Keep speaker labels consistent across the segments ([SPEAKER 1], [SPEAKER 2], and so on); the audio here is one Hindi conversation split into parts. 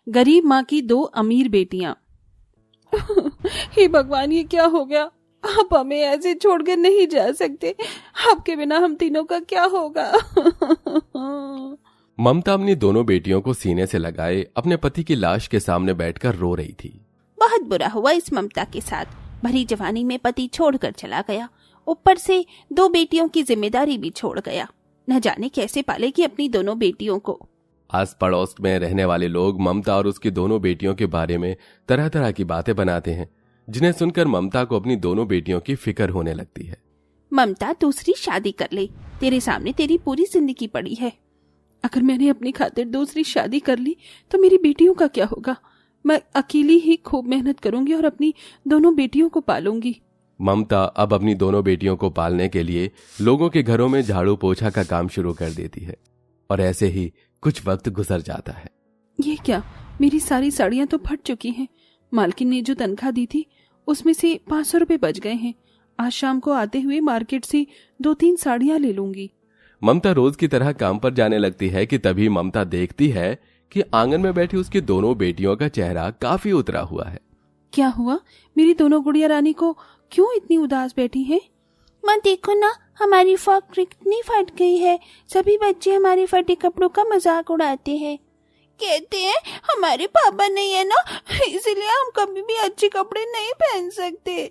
[SPEAKER 1] गरीब माँ की 2 अमीर बेटियां। हे भगवान, ये क्या हो गया? आप हमें ऐसे छोड़कर नहीं जा सकते। आपके बिना हम तीनों का क्या होगा?
[SPEAKER 2] ममता अपनी दोनों बेटियों को सीने से लगाए अपने पति की लाश के सामने बैठकर रो रही थी।
[SPEAKER 3] बहुत बुरा हुआ इस ममता के साथ। भरी जवानी में पति छोड़कर चला गया, ऊपर से 2 बेटियों की जिम्मेदारी भी छोड़ गया। न जाने कैसे पालेगी अपनी दोनों बेटियों को।
[SPEAKER 2] आस पड़ोस में रहने वाले लोग ममता और उसकी दोनों बेटियों के बारे में तरह तरह की बातें बनाते हैं, जिन्हें सुनकर ममता को अपनी दोनों बेटियों की फिक्र होने लगती है।
[SPEAKER 3] ममता, दूसरी शादी कर ले, तेरे सामने तेरी पूरी जिंदगी पड़ी है।
[SPEAKER 1] अगर मैंने अपनी खातिर दूसरी शादी कर ली तो मेरी बेटियों का क्या होगा? मैं अकेली ही खूब मेहनत करूंगी और अपनी दोनों बेटियों को पालूंगी।
[SPEAKER 2] ममता अब अपनी दोनों बेटियों को पालने के लिए लोगों के घरों में झाड़ू पोछा का काम शुरू कर देती है और ऐसे ही कुछ वक्त गुजर जाता है।
[SPEAKER 1] ये क्या, मेरी सारी साड़ियां तो फट चुकी हैं। मालकिन ने जो तनख्वाह दी थी उसमें से 500 रुपए बच गए हैं। आज शाम को आते हुए मार्केट से 2-3 साड़ियां ले लूंगी।
[SPEAKER 2] ममता रोज की तरह काम पर जाने लगती है कि तभी ममता देखती है कि आंगन में बैठी उसकी दोनों बेटियों का चेहरा काफी उतरा हुआ है।
[SPEAKER 1] क्या हुआ? मेरी दोनों गुड़िया रानी को क्यों इतनी उदास बैठी हैं?
[SPEAKER 3] माँ देखो ना, हमारी फ्रॉक कितनी फट गई है। सभी बच्चे हमारे फटे कपड़ों का मजाक उड़ाते हैं। कहते हैं हमारे पापा नहीं है ना, इसलिए हम कभी भी अच्छे कपड़े नहीं पहन सकते।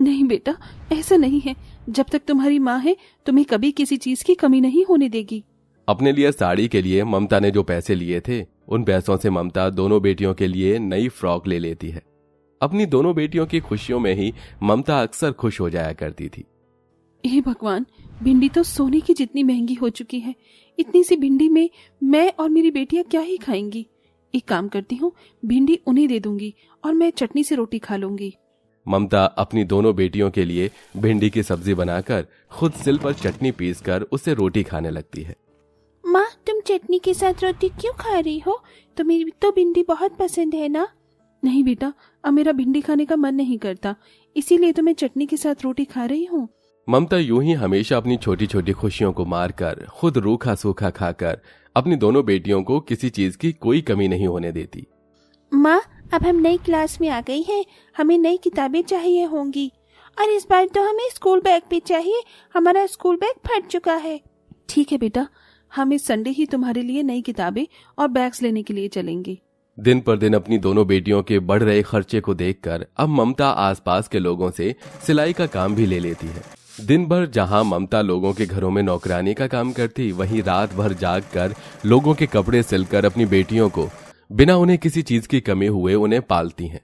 [SPEAKER 1] नहीं बेटा, ऐसा नहीं है। जब तक तुम्हारी माँ है तुम्हें कभी किसी चीज की कमी नहीं होने देगी।
[SPEAKER 2] अपने लिए साड़ी के लिए ममता ने जो पैसे लिए थे, उन पैसों से ममता दोनों बेटियों के लिए नई फ्रॉक ले लेती है। अपनी दोनों बेटियों की खुशियों में ही ममता अक्सर खुश हो जाया करती थी।
[SPEAKER 1] हे भगवान, भिंडी तो सोने की जितनी महंगी हो चुकी है। इतनी सी भिंडी में मैं और मेरी बेटियां क्या ही खाएंगी। एक काम करती हूँ, भिंडी उन्हें दे दूंगी और मैं चटनी से रोटी खा लूंगी।
[SPEAKER 2] ममता अपनी दोनों बेटियों के लिए भिंडी की सब्जी बनाकर खुद सिल पर चटनी पीसकर उससे रोटी खाने लगती है।
[SPEAKER 3] माँ, तुम चटनी के साथ रोटी क्यों खा रही हो? तुम्हें तो भिंडी बहुत पसंद है ना?
[SPEAKER 1] नहीं बेटा, अब मेरा भिंडी खाने का मन नहीं करता, इसीलिए तो मैं चटनी के साथ रोटी खा रही हूँ।
[SPEAKER 2] ममता यूं ही हमेशा अपनी छोटी छोटी खुशियों को मारकर खुद रूखा सूखा खाकर अपनी दोनों बेटियों को किसी चीज की कोई कमी नहीं होने देती।
[SPEAKER 3] माँ, अब हम नई क्लास में आ गई हैं, हमें नई किताबें चाहिए होंगी और इस बार तो हमें स्कूल बैग भी चाहिए। हमारा स्कूल बैग फट चुका है।
[SPEAKER 1] ठीक है बेटा, हम इस संडे ही तुम्हारे लिए नई किताबें और बैग्स लेने के लिए चलेंगे।
[SPEAKER 2] दिन पर दिन अपनी दोनों बेटियों के बढ़ रहे खर्चे को देखकर अब ममता आसपास के लोगों से सिलाई का काम भी ले लेती है। दिन भर जहां ममता लोगों के घरों में नौकरानी का काम करती, वहीं रात भर जाग कर लोगों के कपड़े सिलकर अपनी बेटियों को बिना उन्हें किसी चीज की कमी हुए उन्हें पालती हैं।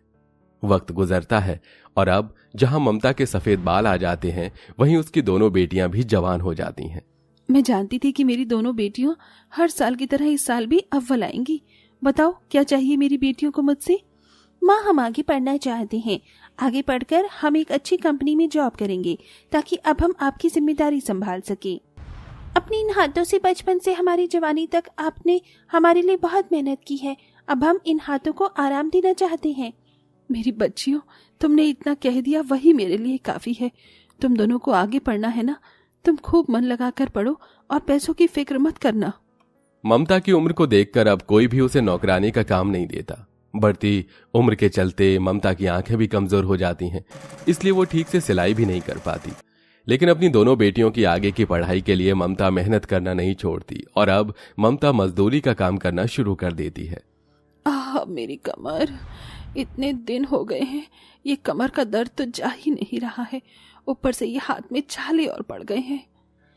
[SPEAKER 2] वक्त गुजरता है और अब जहां ममता के सफेद बाल आ जाते हैं, वहीं उसकी दोनों बेटियां भी जवान हो जाती हैं।
[SPEAKER 1] मैं जानती थी कि मेरी दोनों बेटियों हर साल की तरह इस साल भी अव्वल आएंगी। बताओ क्या चाहिए मेरी बेटियों को मुझसे?
[SPEAKER 3] माँ, हम आगे पढ़ना चाहते हैं। आगे पढ़कर हम एक अच्छी कंपनी में जॉब करेंगे ताकि अब हम आपकी जिम्मेदारी संभाल सके। अपने इन हाथों से बचपन से हमारी जवानी तक आपने हमारे लिए बहुत मेहनत की है। अब हम इन हाथों को आराम देना चाहते हैं।
[SPEAKER 1] मेरी बच्चियों, तुमने इतना कह दिया वही मेरे लिए काफी है। तुम दोनों को आगे पढ़ना है ना, तुम खूब मन लगाकर पढ़ो और पैसों की फिक्र मत करना।
[SPEAKER 2] ममता की उम्र को देखकर अब कोई भी उसे नौकरानी का काम नहीं देता। बढ़ती उम्र के चलते ममता की आंखें भी कमजोर हो जाती हैं, इसलिए वो ठीक से सिलाई भी नहीं कर पाती। लेकिन अपनी दोनों बेटियों की आगे की पढ़ाई के लिए ममता मेहनत करना नहीं छोड़ती और अब ममता मजदूरी का काम करना शुरू कर देती है।
[SPEAKER 1] मेरी कमर, इतने दिन हो गए हैं, ये कमर का दर्द तो जा ही नहीं रहा है, ऊपर से ये हाथ में छाले और पड़ गए हैं।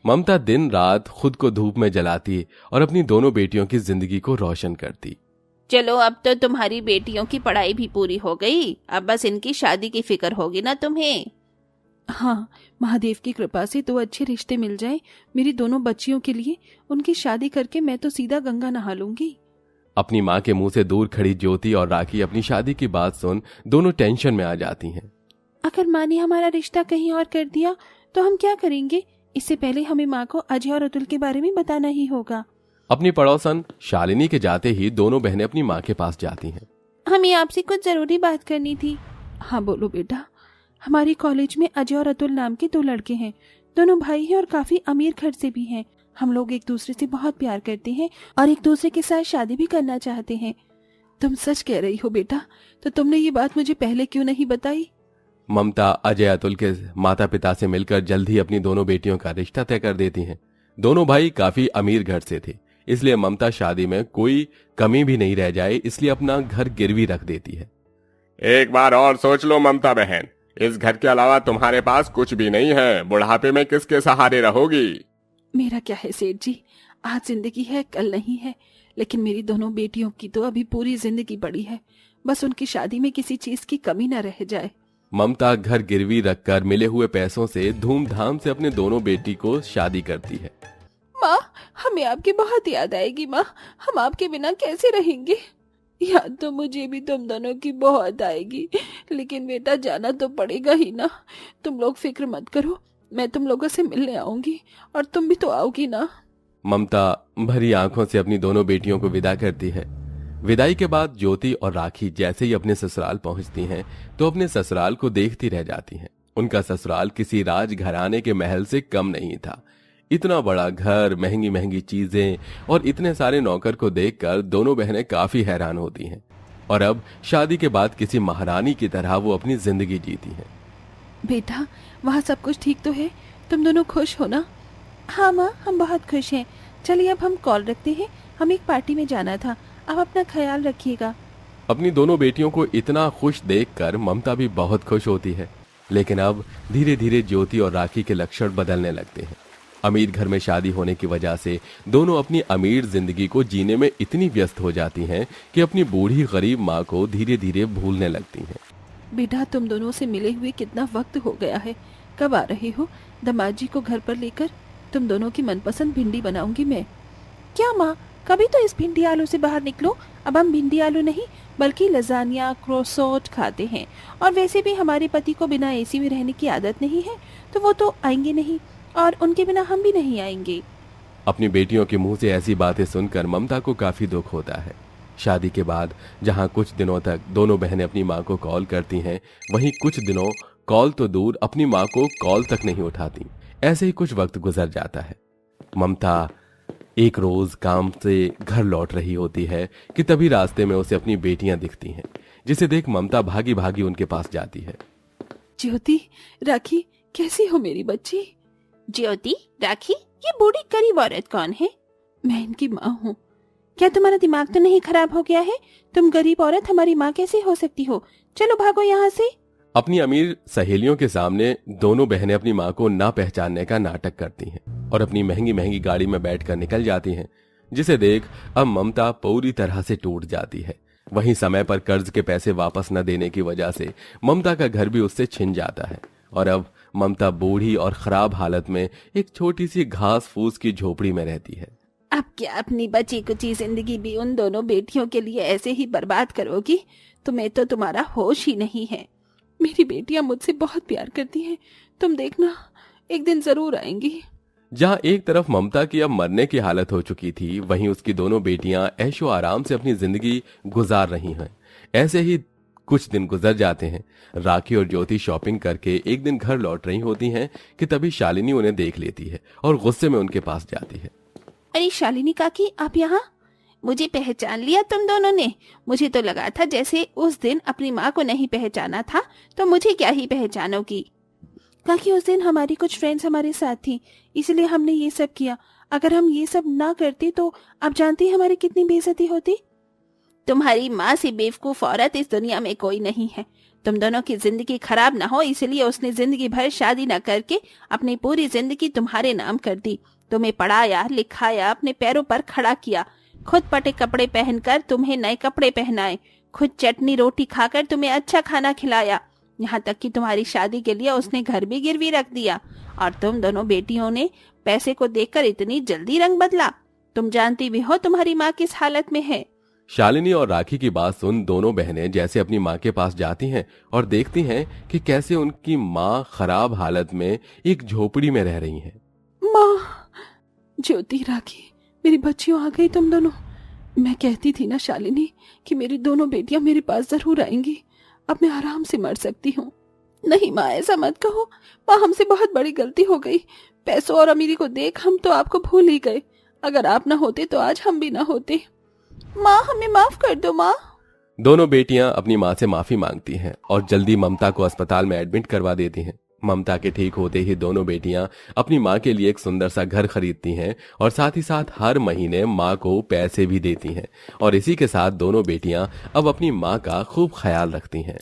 [SPEAKER 2] ममता दिन रात खुद को धूप में जलाती और अपनी दोनों बेटियों की जिंदगी को रोशन करती।
[SPEAKER 3] चलो, अब तो तुम्हारी बेटियों की पढ़ाई भी पूरी हो गई, अब बस इनकी शादी की फिक्र होगी ना तुम्हें।
[SPEAKER 1] हाँ, महादेव की कृपा से 2 अच्छे रिश्ते मिल जाएं मेरी दोनों बच्चियों के लिए, उनकी शादी करके मैं तो सीधा गंगा नहा लूंगी।
[SPEAKER 2] अपनी माँ के मुंह से दूर खड़ी ज्योति और राखी अपनी शादी की बात सुन दोनों टेंशन में आ जाती हैं।
[SPEAKER 1] अगर माँ ने हमारा रिश्ता कहीं और कर दिया तो हम क्या करेंगे? इससे पहले हमें माँ को अजय और अतुल के बारे में बताना ही होगा।
[SPEAKER 2] अपनी पड़ोसन शालिनी के जाते ही दोनों बहनें अपनी माँ के पास जाती हैं।
[SPEAKER 3] हमें आपसे कुछ जरूरी बात करनी थी।
[SPEAKER 1] हाँ बोलो बेटा। हमारे कॉलेज में अजय और अतुल नाम के 2 लड़के हैं, दोनों भाई हैं और काफी अमीर घर से भी हैं। हम लोग एक दूसरे से बहुत प्यार करते हैं और एक दूसरे के साथ शादी भी करना चाहते हैं। तुम सच कह रही हो बेटा, तो तुमने ये बात मुझे पहले क्यों नहीं बताई?
[SPEAKER 2] ममता अजय अतुल के माता पिता से मिलकर जल्द ही अपनी दोनों बेटियों का रिश्ता तय कर देती हैं। दोनों भाई काफी अमीर घर से थे, इसलिए ममता शादी में कोई कमी भी नहीं रह जाए इसलिए अपना घर गिरवी रख देती है।
[SPEAKER 4] एक बार और सोच लो ममता बहन, इस घर के अलावा तुम्हारे पास कुछ भी नहीं है। बुढ़ापे में किसके सहारे रहोगी?
[SPEAKER 1] मेरा क्या है सेठ जी, आज जिंदगी है कल नहीं है, लेकिन मेरी दोनों बेटियों की तो अभी पूरी जिंदगी पड़ी है। बस उनकी शादी में किसी चीज की कमी न रह जाए।
[SPEAKER 2] ममता घर गिरवी रखकर मिले हुए पैसों से धूमधाम से अपने दोनों बेटी को शादी करती है।
[SPEAKER 1] माँ, हमें आपकी बहुत याद आएगी माँ, हम आपके बिना कैसे रहेंगे? याद तो मुझे भी तुम दोनों की बहुत आएगी, लेकिन बेटा जाना तो पड़ेगा ही ना। तुम लोग फिक्र मत करो, मैं तुम लोगों से मिलने आऊंगी और तुम भी तो आओगी ना।
[SPEAKER 2] ममता भरी आंखों से अपनी दोनों बेटियों को विदा करती है। विदाई के बाद ज्योति और राखी जैसे ही अपने ससुराल पहुंचती हैं तो अपने ससुराल को देखती रह जाती हैं। उनका ससुराल किसी राजघराने के महल से कम नहीं था। इतना बड़ा घर, महंगी महंगी चीजें और इतने सारे नौकर को देखकर दोनों बहनें काफी हैरान होती हैं और अब शादी के बाद किसी महारानी की तरह वो अपनी जिंदगी जीती हैं।
[SPEAKER 1] बेटा, वहाँ सब कुछ ठीक तो है? तुम दोनों खुश हो ना?
[SPEAKER 3] हाँ माँ, हम बहुत खुश हैं। चलिए अब हम कॉल रखते हैं, हम एक पार्टी में जाना था। आप अपना ख्याल रखिएगा।
[SPEAKER 2] अपनी दोनों बेटियों को इतना खुश देखकर ममता भी बहुत खुश होती है, लेकिन अब धीरे धीरे ज्योति और राखी के लक्षण बदलने लगते हैं। अमीर घर में शादी होने की वजह से दोनों अपनी अमीर जिंदगी को जीने में इतनी व्यस्त हो जाती हैं कि अपनी बूढ़ी गरीब माँ को धीरे धीरे भूलने लगती हैं।
[SPEAKER 1] बेटा, तुम दोनों से मिले हुए कितना वक्त हो गया है, कब आ रहे हो दामाद जी को घर पर लेकर? तुम दोनों की मनपसंद भिंडी बनाऊंगी मैं।
[SPEAKER 3] क्या माँ, कभी तो इस भिंडी आलू से बाहर निकलो। अब हम भिंडी आलू नहीं बल्कि लजानिया, क्रोसोट खाते हैं, और वैसे भी हमारे पति को बिना एसी में रहने की आदत नहीं है, तो वो तो आएंगे नहीं और उनके बिना हम भी नहीं आएंगे।
[SPEAKER 2] अपनी बेटियों के मुंह से ऐसी बातें सुनकर ममता को काफी दुख होता है। शादी के बाद जहां कुछ दिनों तक दोनों बहनें अपनी माँ को कॉल करती हैं, वहीं कुछ दिनों कॉल तो दूर अपनी माँ को कॉल तक नहीं उठाती। ऐसे ही कुछ वक्त गुजर जाता है। ममता एक रोज काम से घर लौट रही होती है कि तभी रास्ते में उसे अपनी बेटियां दिखती हैं, जिसे देख ममता भागी भागी उनके पास जाती है।
[SPEAKER 1] ज्योति, राखी, कैसी हो मेरी बच्ची?
[SPEAKER 3] ज्योति, राखी, ये बूढ़ी गरीब औरत कौन है?
[SPEAKER 1] मैं इनकी माँ हूँ।
[SPEAKER 3] क्या तुम्हारा दिमाग तो नहीं खराब हो गया है? तुम गरीब औरत हमारी माँ कैसे हो सकती हो? चलो भागो यहाँ से।
[SPEAKER 2] अपनी अमीर सहेलियों के सामने दोनों बहनें अपनी माँ को ना पहचानने का नाटक करती हैं और अपनी महंगी महंगी गाड़ी में बैठकर निकल जाती हैं, जिसे देख अब ममता पूरी तरह से टूट जाती है। वहीं समय पर कर्ज के पैसे वापस न देने की वजह से ममता का घर भी उससे छिन जाता है और अब ममता बूढ़ी और खराब हालत में एक छोटी सी घास फूस की झोपड़ी में रहती है।
[SPEAKER 3] अब क्या अपनी बची कुची जिंदगी भी उन दोनों बेटियों के लिए ऐसे ही बर्बाद करोगी? तुम्हें तो तुम्हारा होश ही नहीं है।
[SPEAKER 1] मेरी बेटियां मुझसे बहुत प्यार करती हैं, तुम देखना एक दिन जरूर आएंगी।
[SPEAKER 2] जहां एक तरफ ममता की अब मरने की हालत हो चुकी थी, वहीं उसकी दोनों बेटियां ऐशो आराम से अपनी जिंदगी गुजार रही हैं। ऐसे ही कुछ दिन गुजर जाते हैं। राखी और ज्योति शॉपिंग करके एक दिन घर लौट रही होती हैं कि तभी शालिनी उन्हें देख लेती है और गुस्से में उनके पास जाती है।
[SPEAKER 3] अरे शालिनी काकी, आप यहाँ? मुझे पहचान लिया तुम दोनों ने? मुझे तो लगा था जैसे उस दिन अपनी माँ को नहीं पहचाना था तो मुझे क्या ही पहचानोगी। काकी, उस दिन हमारी कुछ फ्रेंड्स हमारे साथ थी, इसलिए हमने ये सब किया। अगर हम ये सब ना करते तो आप जानती हमारी कितनी बेइज्जती होती। तुम्हारी माँ से बेवकूफ औरत इस दुनिया में कोई नहीं है। तुम दोनों की जिंदगी खराब ना हो इसलिए उसने जिंदगी भर शादी न करके अपनी पूरी जिंदगी तुम्हारे नाम कर दी। तुम्हें पढ़ाया, लिखाया, अपने पैरों पर खड़ा किया, खुद पटे कपड़े पहनकर तुम्हें नए कपड़े पहनाए, खुद चटनी रोटी खाकर तुम्हें अच्छा खाना खिलाया, यहाँ तक कि तुम्हारी शादी के लिए उसने घर भी गिरवी रख दिया। और तुम दोनों बेटियों ने पैसे को देखकर इतनी जल्दी रंग बदला। तुम जानती भी हो तुम्हारी माँ किस हालत में है।
[SPEAKER 2] शालिनी और राखी की बात सुन दोनों बहनें जैसे अपनी माँ के पास जाती हैं और देखती हैं कि कैसे उनकी माँ खराब हालत में एक झोपड़ी में रह रही हैं।
[SPEAKER 1] माँ, ज्योति, राखी, मेरी बच्चियों आ गई तुम दोनों। मैं कहती थी ना शालिनी कि मेरी दोनों बेटियां मेरे पास जरूर आएंगी। अब मैं आराम से मर सकती हूँ। नहीं माँ, ऐसा मत कहो। माँ, हमसे बहुत बड़ी गलती हो गई। पैसों और अमीरी को देख हम तो आपको भूल ही गए। अगर आप ना होते तो आज हम भी ना होते।
[SPEAKER 3] माँ, हमें माफ कर दो माँ।
[SPEAKER 2] दोनों बेटियां अपनी माँ से माफी मांगती हैं और जल्दी ममता को अस्पताल में एडमिट करवा देती हैं। ममता के ठीक होते ही दोनों बेटियां अपनी माँ के लिए एक सुंदर सा घर खरीदती हैं और साथ ही साथ हर महीने माँ को पैसे भी देती हैं और इसी के साथ दोनों बेटियां अब अपनी माँ का खूब ख्याल रखती हैं।